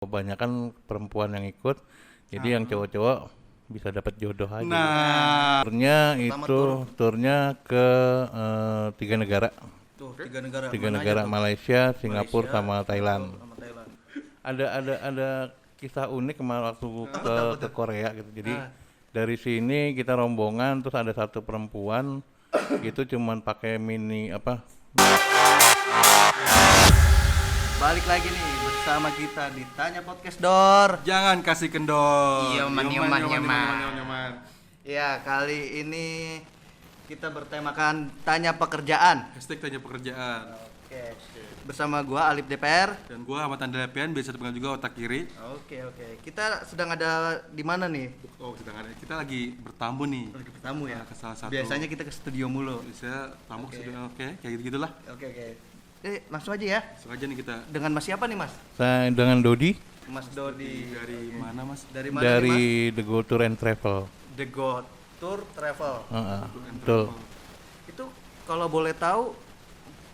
Kebanyakan perempuan yang ikut, jadi yang cowok-cowok bisa dapat jodoh aja. Nah, Turnya Pertama itu turnya ke 3 negara, Tuh, tiga tiga negara negara mana aja tuh? Malaysia, Singapura, sama Singapura, Thailand. sama Thailand. Ada kisah unik kemarin waktu ke Korea gitu. Jadi Ah. dari sini kita rombongan, terus ada satu perempuan itu cuman pakai mini apa? Balik lagi nih bersama kita di Tanya Podcast Dor. jangan kasih kendor. Yoman. Yoman. Ya, kali ini kita bertemakan tanya pekerjaan. Hashtag tanya pekerjaan. Oke. Bersama gua Alif DPR. Dan gua Ahmad Andrea Pian, biasa dipanggil juga otak kiri. Oke. Kita sedang ada di mana nih? Oh, kita lagi bertamu nih. Lagi bertamu ya. Ke salah satu. Biasanya kita ke studio mulu. Bisa tamu Oke. oke, kayak gitu-gitulah. Oke. Langsung aja ya. Langsung aja nih kita. Dengan Mas siapa nih, Mas? Saya dengan Dodi Mas Dodi. Dari mana, Mas? Dari mana nih, dari The Go Tour and Travel. Mas? The God Tour Travel. Betul. Itu kalau boleh tahu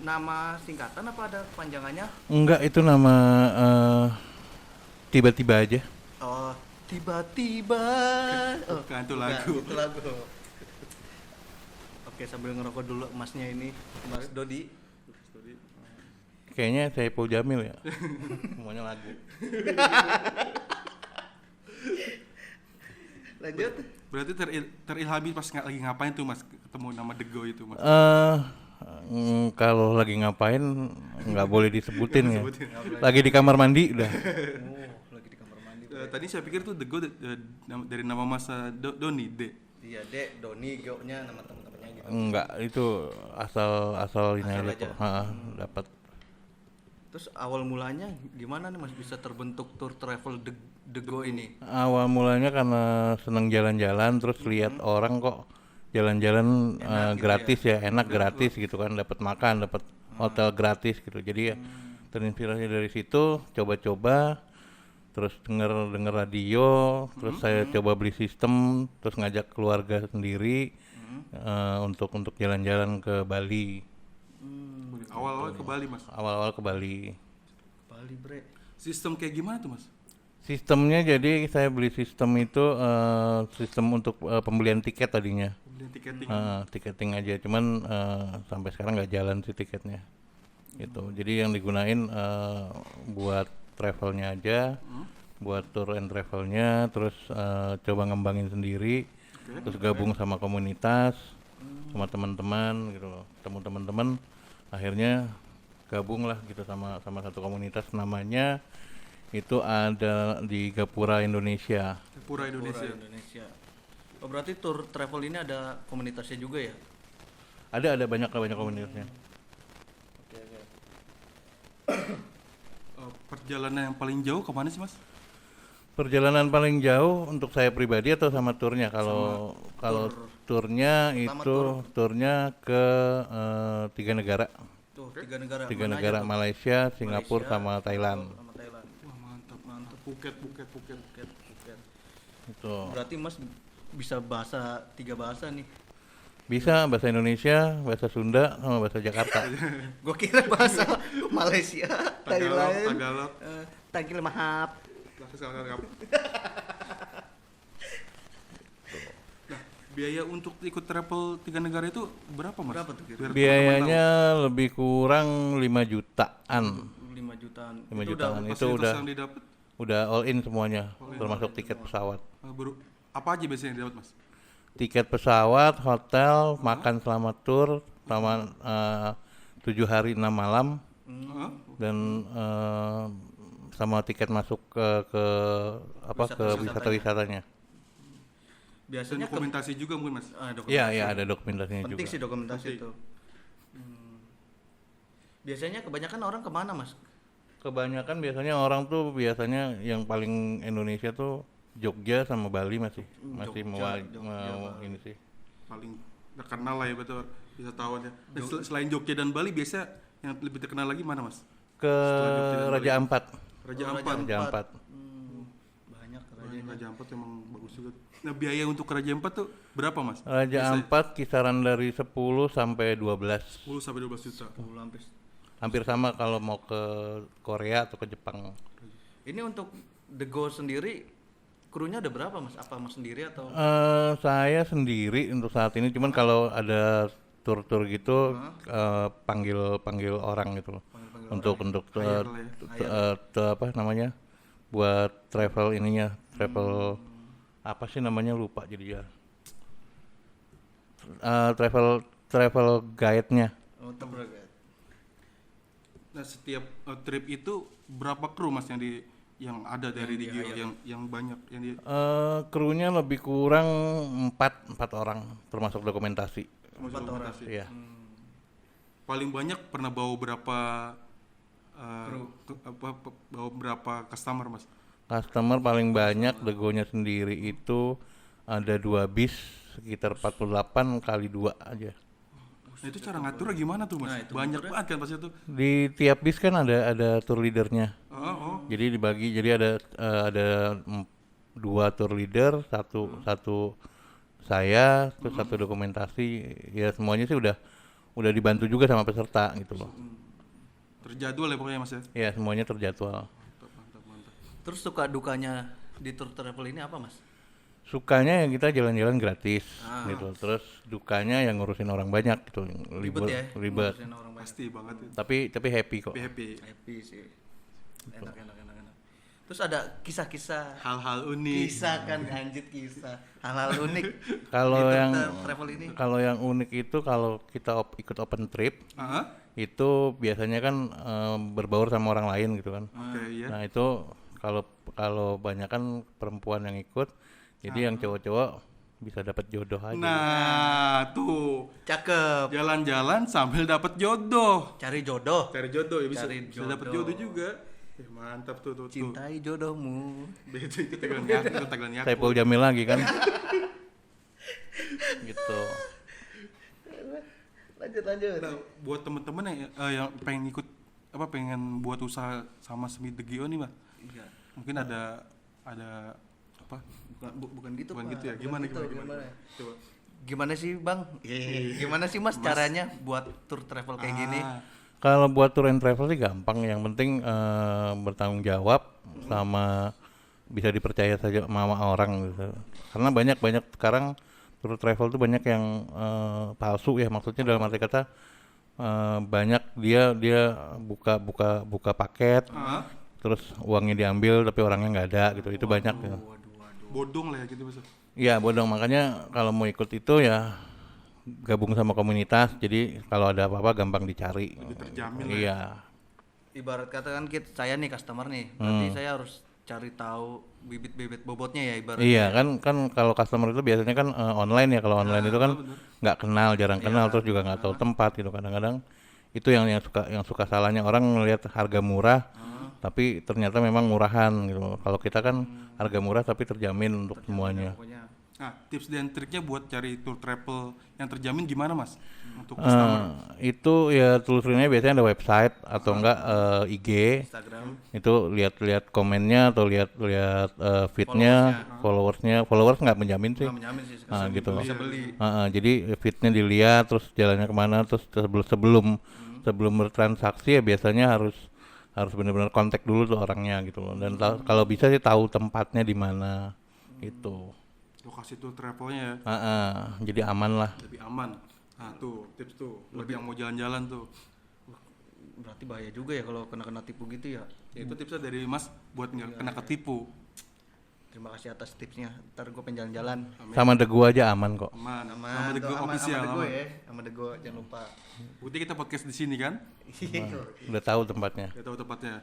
nama singkatan apa ada panjangannya? Enggak, itu nama tiba-tiba aja. Oh, tiba-tiba. Oh, Bukan, itu bukan, lagu. Itu lagu. Oke, sambil ngerokok dulu Masnya ini, Mas Dodi. Kayaknya saya Paul Jamil ya. Semuanya lagu. Lanjut. Berarti terilhami pas lagi ngapain tuh, Mas? Ketemu nama The Go itu, Mas. Kalau lagi ngapain nggak boleh disebutin ya. Disebutin. Lagi di kamar mandi udah. Oh, lagi di kamar mandi. Tadi saya pikir tuh The Go dari nama Mas Doni, D. Iya, Dek, Doni, Go-nya nama teman-temannya gitu. Enggak, itu asal ini Asal aja aja. kok. Dapat. Terus awal mulanya gimana nih Mas bisa terbentuk tour travel The Go ini? Awal mulanya karena seneng jalan-jalan, terus lihat orang kok jalan-jalan gratis ya, enak gratis gitu kan, dapat makan, dapat hotel gratis gitu. Jadi ya terinspirasi dari situ, coba-coba, terus denger radio, terus saya coba beli sistem, terus ngajak keluarga sendiri untuk jalan-jalan ke Bali. Awal-awal ke Bali, Mas. Awal-awal ke Bali. Bali, Bre. Sistem kayak gimana tuh, Mas? Sistemnya jadi saya beli sistem itu sistem untuk pembelian tiket tadinya. Beli tiketing. Tiketing aja, cuman sampai sekarang nggak jalan sih tiketnya. Gitu. Jadi yang digunain buat travelnya aja, buat tour and travelnya, terus coba ngembangin sendiri, terus gabung sama komunitas, sama teman-teman gitu loh. Temu teman-teman, akhirnya gabung lah gitu sama satu komunitas, namanya itu ada di Gapura Indonesia. Pura Indonesia. Indonesia. Oh, berarti tour travel ini ada komunitasnya juga ya? Ada banyak komunitasnya. Oke. Perjalanan yang paling jauh kemana sih, Mas? Perjalanan paling jauh untuk saya pribadi atau sama turnya? Kalau turnya itu turnya ke 3 negara, Tuh, tiga negara. tiga Mana negara aja tuh? Malaysia, Singapura, Malaysia, sama Thailand. Sama Thailand. Wah, mantap. Phuket. Phuket. Itu Berarti Mas bisa tiga bahasa nih. bisa bahasa Indonesia, bahasa Sunda, sama bahasa Jakarta. Gua kira bahasa Malaysia, Thailand. Tagalog. Tagil mahap. Nah, biaya untuk ikut travel 3 negara itu berapa, Mas? Berapa tuh kira-kira? Biar Biayanya lebih kurang 5 jutaan. 5 jutaan. 5 Itu jutaan udah itu fasilitas yang didapat udah all in semuanya, termasuk tiket pesawat. apa aja biasanya yang didapat, Mas? Tiket pesawat, hotel, makan selama tur, selama 7 hari 6 malam, Hah? dan sama tiket masuk ke wisata-wisatanya. biasanya Dan dokumentasi juga mungkin, Mas. Iya, ada dokumentasinya penting juga. sih dokumentasi Penting. itu. Biasanya kebanyakan orang kemana Mas? Kebanyakan biasanya orang tuh yang paling Indonesia tuh Jogja sama Bali masih Jogja, mau Bali. ini sih. Paling terkenal lah ya, betul, wisatawannya. Nah, selain Jogja dan Bali, biasa yang lebih terkenal lagi mana, Mas? Ke Setelah Jogja dan Raja Bali. Ampat. Raja Oh, Ampat. Raja Ampat. Banyak Raja Ampat emang bagus juga. Nah, biaya untuk ke Raja Ampat tuh berapa, Mas? Raja Biasanya? Ampat kisaran dari 10 sampai 12. 10 sampai 12 juta. Hampir Hampir sama kalau mau ke Korea atau ke Jepang. Ini untuk The Go sendiri krunya ada berapa Mas? Apa Mas sendiri atau Saya sendiri untuk saat ini, cuman kalau ada tur-tur gitu panggil orang gitu loh. Untuk apa namanya? Buat travel ininya, travel apa sih namanya, lupa jadi ya. Travel guide-nya. oh, Nah, setiap trip itu berapa kru Mas yang ada dari di Gio yang banyak yang di Krunya lebih kurang empat orang termasuk dokumentasi. dokumentasi. Iya. Paling banyak pernah bawa berapa bawa berapa customer Mas? Customer paling banyak Degonya sendiri itu ada 2 bis sekitar 48 kali 2 aja. Nah, itu cara ngaturnya gimana tuh Mas? Nah, itu Banyak banget kan pasti itu. Di tiap bis kan ada tour leadernya. Oh. Jadi dibagi, jadi ada 2 tour leader, satu saya, terus satu dokumentasi. Ya semuanya sih udah dibantu juga sama peserta gitu loh. Terjadwal ya pokoknya Mas ya. Ya semuanya terjadwal. Mantap. terus suka dukanya di tour travel ini apa Mas? Sukanya ya kita jalan-jalan gratis gitu. Terus dukanya yang ngurusin orang banyak gitu. Ribet ya? Ribet. Ngurusin orang banyak. Pasti banget itu. Tapi happy kok. Happy. Happy sih. Enak. Terus ada kisah-kisah Hal-hal unik. kisah kan anjir kisah hal-hal unik Kalau di yang travel ini. Kalau yang unik itu kalau kita ikut open trip Heeh. itu biasanya kan berbaur sama orang lain gitu kan. Oke, iya. Nah itu kalau banyak kan perempuan yang ikut, jadi yang cowok-cowok bisa dapat jodoh aja. Nah, tuh. Cakep. Jalan-jalan sambil dapat jodoh. Cari jodoh. Cari jodoh ya bisa. Cari Bisa dapat jodoh. jodoh juga. Mantap tuh. Cintai jodohmu. Itu tagline Yakult. Saipul Jamil lagi kan. Gitu. Lanjut. Nah, buat temen-temen yang pengen ikut pengen buat usaha sama Smith The Gio nih, Mas. Iya. Mungkin ada apa? Bukan gitu, Bukan Pak. gitu ya. Bukan Gimana? gitu, Coba. Gimana sih, Bang? Gimana sih, Mas, caranya buat tour travel kayak gini? Kalau buat tour and travel sih gampang, yang penting bertanggung jawab sama bisa dipercaya saja sama orang gitu. Karena banyak sekarang tour travel tuh banyak yang palsu ya, maksudnya dalam arti kata banyak dia buka paket, terus uangnya diambil tapi orangnya nggak ada gitu. Itu banyak gitu. Bodong lah ya gitu, Mas. Iya bodong, makanya kalau mau ikut itu ya gabung sama komunitas, jadi kalau ada apa-apa gampang dicari. Lebih terjamin lah. Iya. Ibarat kata kan saya nih customer nih, berarti saya harus cari tahu bibit-bibit bobotnya ya ibaratnya. Iya kan kalau customer itu biasanya kan online ya, kalau online itu kan nggak kenal, jarang kenal, terus juga nggak tahu tempat gitu. Kadang-kadang itu yang suka salahnya, orang ngelihat harga murah tapi ternyata memang murahan gitu. Kalau kita kan harga murah tapi terjamin untuk semuanya. Pokoknya Nah, tips dan triknya buat cari tour travel yang terjamin gimana, Mas? Untuk customer. Itu ya telusurinnya biasanya ada website atau enggak IG. Instagram. Itu lihat komennya atau lihat feednya, followers nggak menjamin sih. Nggak menjamin sih Gitu. bisa beli. Jadi feednya dilihat, terus jalannya kemana, terus sebelum bertransaksi ya biasanya harus benar-benar kontak dulu tuh orangnya gitu loh. Dan kalau bisa sih tahu tempatnya di mana gitu. Lokasi tour travelnya ya, Jadi aman lah. lebih aman. Nah, tuh tips tuh buat yang mau jalan-jalan tuh. Berarti bahaya juga ya kalau kena tipu gitu ya. Ya, itu tipsnya dari Mas buat nggak kena ketipu. Terima kasih atas tipsnya. Ntar gue pengen jalan-jalan. Sama degu aja aman kok. Aman. Sama Sama The Go official. sama The Go aman. ya. Sama The Go jangan lupa. Bukti kita podcast di sini kan? Udah tahu tempatnya. Kita tahu tempatnya.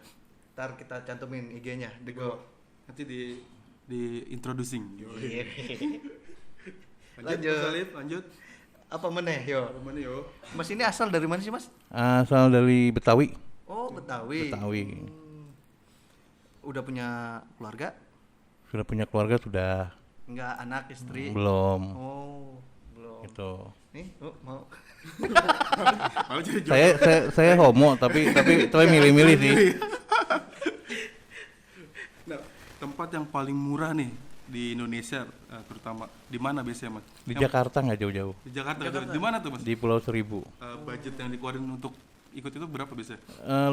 Ntar kita cantumin IG-nya The Go. Nanti di introducing. Lanjut. Mas Alif, lanjut. Apa meneh yo? Mana yo? Mas ini asal dari mana sih, Mas? Asal dari Betawi. Oh, Betawi. Betawi. Udah punya keluarga? Sudah punya keluarga sudah? Enggak, anak, istri? Belum. Oh, belum. Gitu. Nih, mau. Malah jadi Saya homo tapi milih-milih sih. Nah, tempat yang paling murah nih di Indonesia terutama di mana biasanya, Mas? Di Jakarta nggak jauh-jauh. Di Jakarta. Di mana tuh, Mas? Di Pulau Seribu. Budget yang dikeluarin untuk ikut itu berapa biasanya?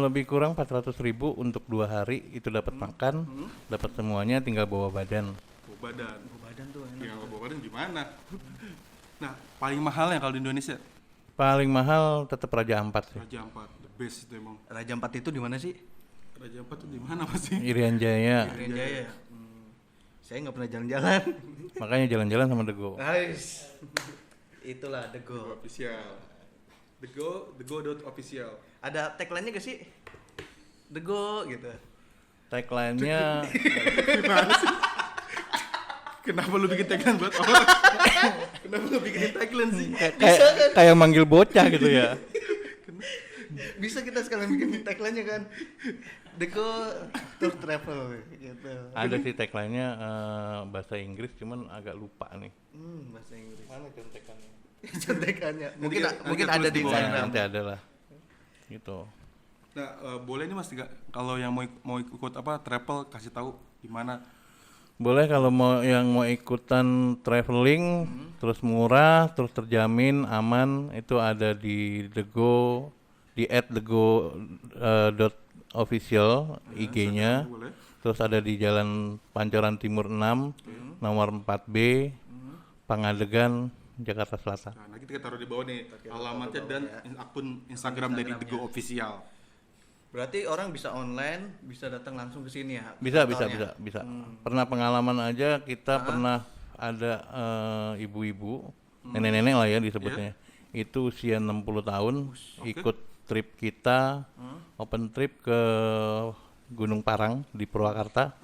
Lebih kurang 400.000 untuk 2 hari itu dapat makan, dapat semuanya, tinggal bawa badan. Bawa badan. Bawa badan tuh enak. Ya bawa badan gimana? Nah, paling mahalnya kalau di Indonesia Paling mahal tetap Raja Ampat sih. Raja Ampat, the best itu emang. Raja Ampat itu di mana sih? Raja Ampat tuh di mana Mas sih? Irian Jaya. Irian Jaya. Saya nggak pernah jalan-jalan. Makanya jalan-jalan sama Dego. Guys, itulah The The Go Go. official. The Go dot official. Ada tagline-nya gak sih? The Go gitu. Tagline-nya Gimana sih? Kenapa lu bikin tagline buat orang? Kenapa lu bikin tagline sih? kayak manggil bocah gitu ya. Bisa kita sekalian bikin tagline-nya kan? The Go Tour Travel gitu. Ada sih tagline-nya bahasa Inggris, cuman agak lupa nih. Bahasa Inggris. Mana contekannya? Contekannya. Mungkin Nanti mungkin tulis ada di di bawah. Instagram. Nanti ada lah. Gitu. Nah, boleh nih Mas kalau yang mau ikut apa travel kasih tahu di mana. Boleh kalau mau ikutan traveling, terus murah, terus terjamin aman, itu ada di Dego, di @dego dot official IG-nya. Boleh. Terus ada di Jalan Pancoran Timur 6, nomor 4B, Pangadegan, Jakarta Selatan. Nah, nanti kita taruh di bawah nih alamatnya dan akun Instagram dari The Go official. Berarti orang bisa online, bisa datang langsung ke sini ya? Bisa. hotelnya? Pernah pengalaman aja kita pernah ada ibu-ibu, nenek-nenek lah ya disebutnya. Itu usia 60 tahun, ikut trip kita, open trip ke Gunung Parang di Purwakarta.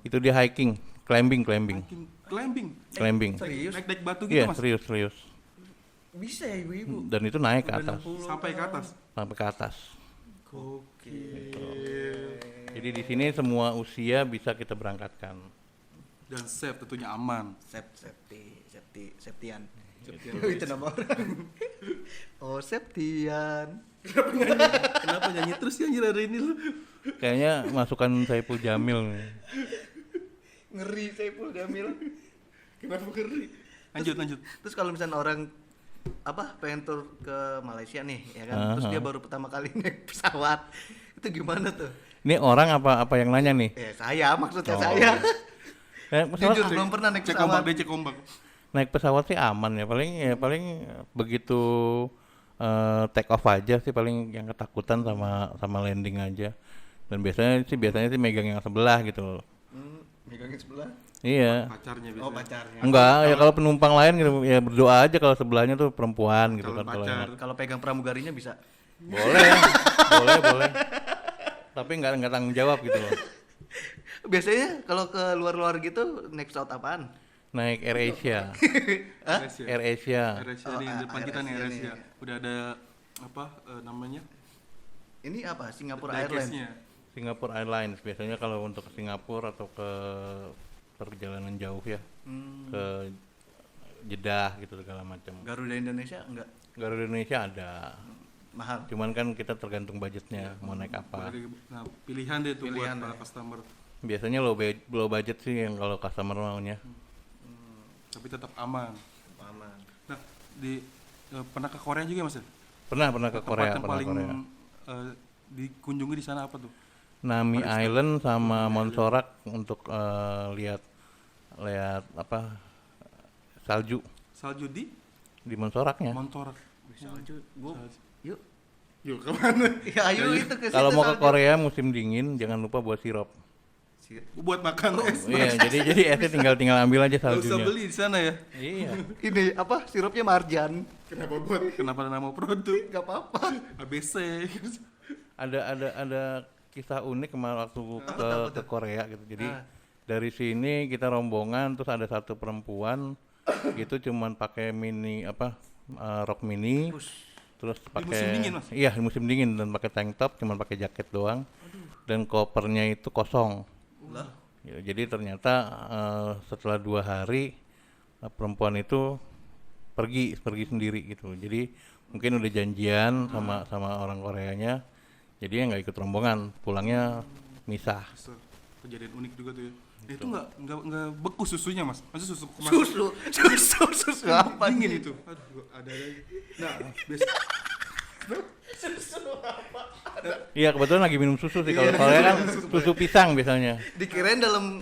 Itu dia hiking, climbing. Climbing. Serius? Naik batu gitu Iya, Mas. serius. Bisa ya ibu-ibu? Dan itu naik ke atas, Sampai ke atas. sampai ke atas. Gokil. Jadi di sini semua usia bisa kita berangkatkan. Dan safe tentunya aman. Septian. Oh, itu nama orang. Oh, Septian. Kenapa nyanyi terus ya anjir hari ini lu? Kayaknya masukan Saipul Jamil nih. Ngeri Saipul Jamil. Kenapa ngeri? Lanjut. Terus kalau misalnya orang pengen tur ke Malaysia nih ya kan, terus dia baru pertama kali naik pesawat, itu gimana tuh? Ini orang apa yang nanya nih? Saya maksudnya saya. Pesawat Jujur belum pernah naik Cek ombak pesawat. deh, cek ombak. naik pesawat sih aman ya, paling begitu take off aja sih, paling yang ketakutan sama landing aja. Dan biasanya sih megang yang sebelah gitu loh. Megangin sebelah. Iya. Pacarnya biasanya. Oh, pacarnya. Enggak, ya kalau penumpang lain gitu ya berdoa aja kalau sebelahnya tuh perempuan gitu Calon kan. Kalau pacar. enak. Kalau pegang pramugarinya bisa. Boleh. boleh. Tapi enggak tanggung jawab gitu loh. Biasanya kalau ke luar-luar gitu naik pesawat apaan? Naik AirAsia. AirAsia. AirAsia nih, depan kita nih AirAsia. Udah ada namanya? Ini apa? Singapore Diecast-nya. Airlines. Singapore Airlines biasanya kalau untuk ke Singapura atau ke perjalanan jauh ya, ke Jeddah gitu segala macam. Garuda Indonesia enggak Garuda Indonesia ada, mahal. cuman kan kita tergantung budgetnya mau naik apa. Nah, pilihan deh tuh Pilihan buat para deh. customer. Biasanya low budget sih yang kalau customer maunya. Tapi tetap aman. Aman. Nah, pernah ke Korea juga Mas? Pernah ke Korea, Tempat yang pernah paling Korea. dikunjungi di sana apa tuh? Nami Island sama Montserrat untuk lihat salju Salju di di Montserratnya. Montserrat. Salju. Yuk. Yuk kemana? Ya ayo itu ke Kalau situ mau ke salju. Korea musim dingin jangan lupa buat sirup. Buat makan es. Iya, jadi esnya tinggal ambil aja Gak usah saljunya. beli di sana ya. Iya. Ini sirupnya marjan. Kenapa nama produk? Gak apa-apa. ABC. Ada kisah unik kemarin waktu ke Korea gitu. Jadi Ah. dari sini kita rombongan, terus ada satu perempuan itu cuman pakai rok mini, terus Di pakai musim dingin, Mas? Iya, di musim dingin, dan pakai tank top, cuman pakai jaket doang. Dan kopernya itu kosong. Lah. Ya, jadi ternyata setelah 2 hari perempuan itu pergi sendiri gitu. Jadi mungkin udah janjian sama orang Koreanya, jadi ya nggak ikut rombongan, pulangnya misah. Kejadian unik juga tuh ya. Itu nggak beku susunya Mas. Maksudnya susu kemas. Susu apa Dingin itu. Aduh, ada lagi. Nah, Iya kebetulan lagi minum susu sih. Kalau Korea kan susu pisang biasanya. Dikirain dalam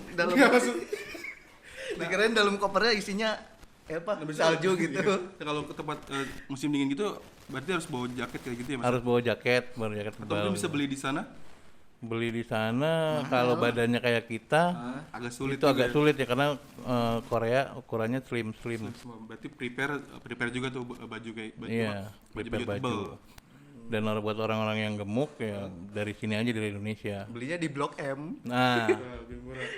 dikirain dalam kopernya isinya apa? Salju gitu. Ya, kalau ke tempat musim dingin gitu berarti harus bawa jaket kayak gitu ya Mas? Harus bawa jaket Atau tebal. mungkin bisa beli di sana? Beli di sana kalau badannya kayak kita Agak sulit itu agak juga ya. sulit ya karena Korea ukurannya slim. Semua. Berarti prepare juga tuh baju kayak Iya, prepare tebal. baju. Dan buat orang-orang yang gemuk ya dari sini aja dari Indonesia. Belinya di Blok M. Nah, Lebih murah.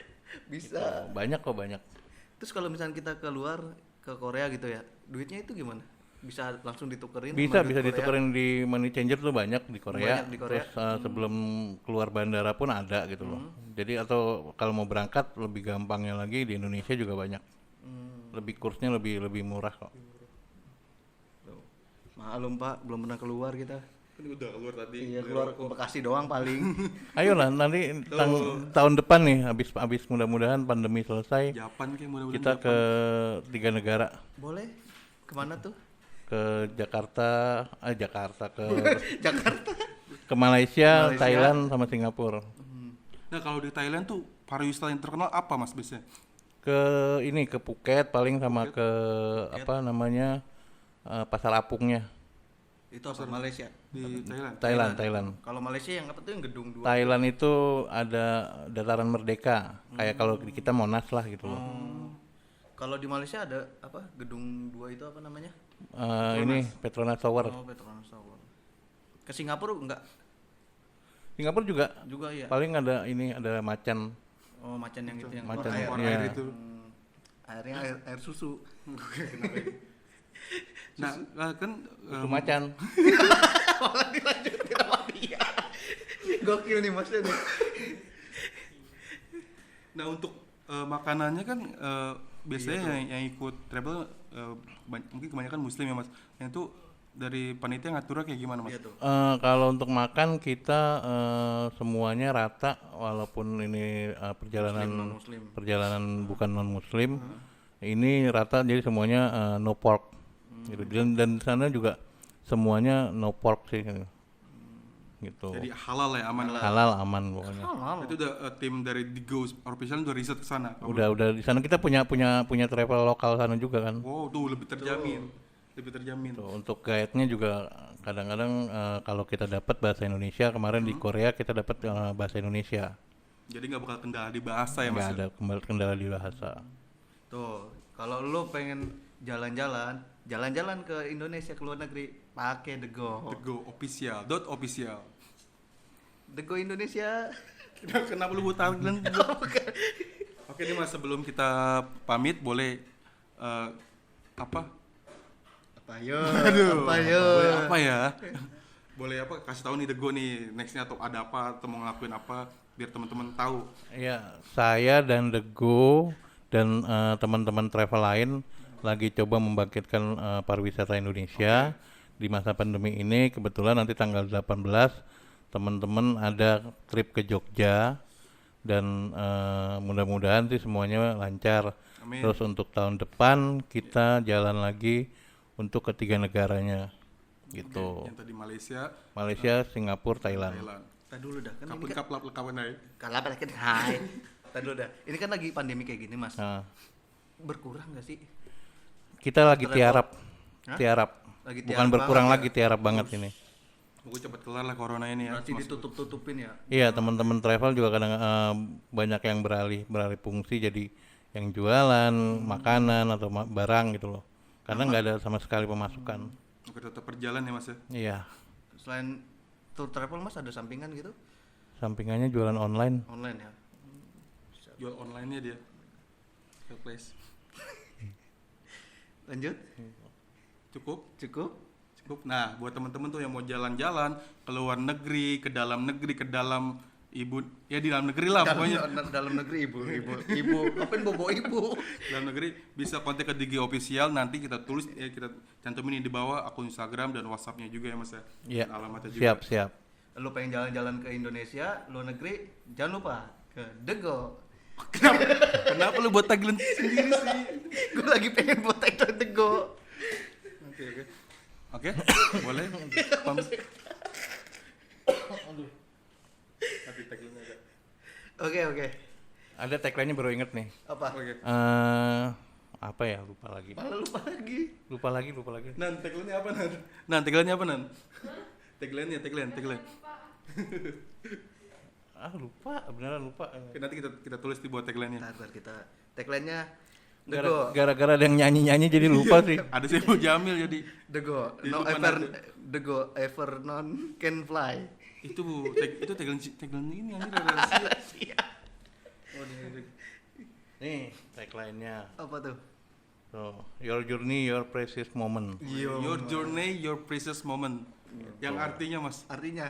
Bisa. banyak kok banyak. Terus kalau misalnya kita keluar ke Korea gitu ya, duitnya itu gimana? Bisa langsung ditukerin? Bisa sama duit Korea? ditukerin di money changer tuh banyak di Korea. Banyak di Korea. Terus sebelum keluar bandara pun ada gitu loh. Jadi atau kalau mau berangkat lebih gampangnya lagi di Indonesia juga banyak. Lebih kursnya lebih murah kok. Tuh. Maklum Pak, belum pernah keluar kita. Kan udah keluar tadi. Iya, keluar ke Bekasi doang paling. Ayolah nanti tahun depan nih habis mudah-mudahan pandemi selesai Japan kayak mudah-mudahan. kita ke 3 negara. Boleh? Kemana tuh? Ke Jakarta ke Jakarta. ke Malaysia, Malaysia. Thailand sama Singapura. Nah kalau di Thailand tuh pariwisata yang terkenal apa Mas biasanya? Ke Phuket paling sama ke apa namanya Pasar Apungnya. Itu apa? Malaysia. Di Thailand. Kalau Malaysia yang apa tuh yang gedung 2? Thailand itu ada Dataran Merdeka. Kayak kalau di kita Monas lah gitu loh. Kalau di Malaysia ada apa? Gedung 2 itu apa namanya? Ini Petronas Tower. Oh, Petronas Tower. Ke Singapura enggak? Singapura juga Juga ya. paling ada macan. Oh, macan yang itu yang Macan, keluar iya. air. air itu. Airnya air susu. Nah kan Susu macan. Malah dilanjutin sama dia. Gokil nih Mas ini. nah untuk makanannya kan biasanya yang ikut travel mungkin kebanyakan muslim ya Mas. Yang itu dari panitia ngaturnya kayak gimana Mas? Iya tuh. Kalau untuk makan kita semuanya rata walaupun ini non-muslim. perjalanan bukan non muslim ini rata jadi semuanya no pork gitu. Dan di sana juga semuanya no pork sih gitu. Jadi halal ya aman lah. Halal aman pokoknya. Halal. Itu udah tim dari The Go official udah riset ke sana. Udah di sana kita punya travel lokal sana juga kan. Wow, tuh lebih terjamin. Lebih terjamin. Tuh, untuk guide-nya juga kadang-kadang kalau kita dapat bahasa Indonesia kemarin di Korea kita dapat bahasa Indonesia. Jadi nggak bakal kendala di bahasa ya Mas. Nggak ada kendala di bahasa. Tuh, kalau lu pengen jalan-jalan ke Indonesia ke luar negeri, pakai The Go. The Go official. The Go Indonesia. Kenapa lu buat tagline? Oke nih Mas, sebelum kita pamit boleh apa? Apa yo? Boleh apa ya? Boleh apa? Kasih tahu nih The Go nih nextnya atau ada apa atau mau ngelakuin apa biar teman-teman tahu. Iya, saya dan The Go dan teman-teman travel lain lagi coba membangkitkan pariwisata Indonesia di masa pandemi ini. Kebetulan nanti tanggal 18 teman-teman ada trip ke Jogja dan mudah-mudahan sih semuanya lancar. Amin. Terus untuk tahun depan kita jalan lagi untuk ketiga negaranya gitu. Yang tadi Malaysia, Malaysia, Singapura, Thailand. Tadi dulu dah kan ini Kapan kan kaplap kawan naik? kalau apa lagi hai. Tadi dulu dah. Ini kan lagi pandemi kayak gini, Mas. Nah, Berkurang enggak sih? kita lagi tiarap. Hah? Bukan Bukan berkurang banget lagi, tiarap banget ini. Tunggu cepat kelar lah corona ini ya. Berarti ditutup-tutupin ya. Iya, teman-teman travel juga kadang banyak yang beralih fungsi jadi yang jualan makanan atau barang gitu loh. Karena nggak ada sama sekali pemasukan. Oke, tetap berjalan ya Mas ya. Iya, Selain tour travel Mas ada sampingan gitu? sampingannya jualan online. Online ya. Jual online-nya dia. Marketplace. Lanjut. Cukup? Cukup? Cukup. Nah, buat teman-teman tuh yang mau jalan-jalan ke luar negeri, ke dalam ibu, ya di dalam negeri lah pokoknya. Dalam negeri ibu. Ngapain bobo ibu? Dalam negeri bisa kontak ke DG official, nanti kita tulis ya, kita cantumin di bawah akun Instagram dan WhatsApp-nya juga ya Mas ya. Iya. Dan alamatnya juga. Siap. Lu pengen jalan-jalan ke Indonesia, luar negeri, jangan lupa ke The Go. Kenapa lu buat tagline sendiri sih? Gue lagi pengen buat title The Go. Oke. Boleh? Pam- Oke. Ada tagline-nya baru inget nih. Apa? Oke. Apa ya? Lupa lagi. Malah lupa lagi. Lupa lagi. Nan, tagline-nya apa, Nan? Nan, tagline-nya apa, Nan? Tagline. Lupa, beneran lupa. Oke, nanti kita tulis di buat tagline-nya. Ntar kita tagline-nya The Go. Gara-gara ada yang nyanyi-nyanyi jadi lupa sih. Ada Saiful Jamil jadi. The Go. Di No depan ever ada. The Go ever none can fly. Itu tagline ini anjir rahasia. Oh, Nih, tagline-nya. Apa tuh? So, your journey, your precious moment. Your journey, your precious moment. Yang artinya, Mas, Artinya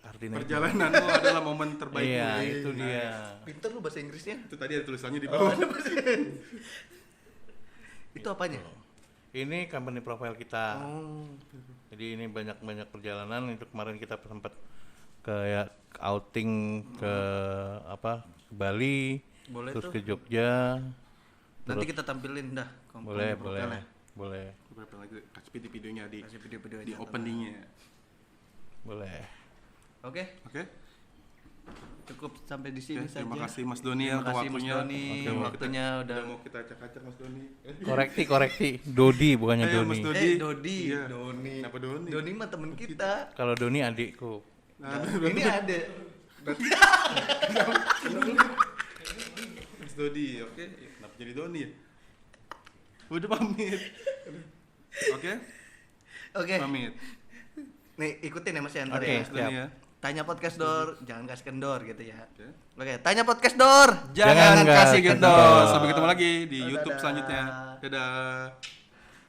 Artinya perjalananmu adalah momen terbaikmu. iya, itu dia. pinter lu bahasa Inggrisnya. Itu tadi ada tulisannya di bawah. Itu apanya? Ini company profile kita. Oh. Jadi ini banyak perjalanan. Itu kemarin kita sempat kayak outing ke ke Bali, Boleh terus tuh. ke Jogja. Nanti kita tampilin dah. Boleh. Beberapa lagi kasih videonya di Kasih video-video di openingnya. Boleh. Oke, Oke. cukup sampai di sini saja. Terima kasih Mas Doni ya Terima untuk kasih Mas waktunya. Doni, Oke. waktunya udah. Mau kita acak-acak Mas Doni. Koreksi. Dodi bukannya Ayo, Doni. Mas Dodi. Dodi. Iya. Doni. Kenapa Doni? Doni mah temen kita. Kalau Doni adikku. Nah, Ini ada. Mas Dodi, oke. Kenapa jadi Doni ya? Udah pamit. Oke, Oke. pamit. Nih ikutin ya Mas ya ntar Oke, ya. Mas Doni siap. ya. Tanya podcast Dor, jangan kasih kendor gitu ya. Oke. Oke, tanya podcast Dor. Jangan Jangan kasih kasih gendol. kendor. Sampai ketemu lagi di Oh, YouTube dadah. selanjutnya. Dadah.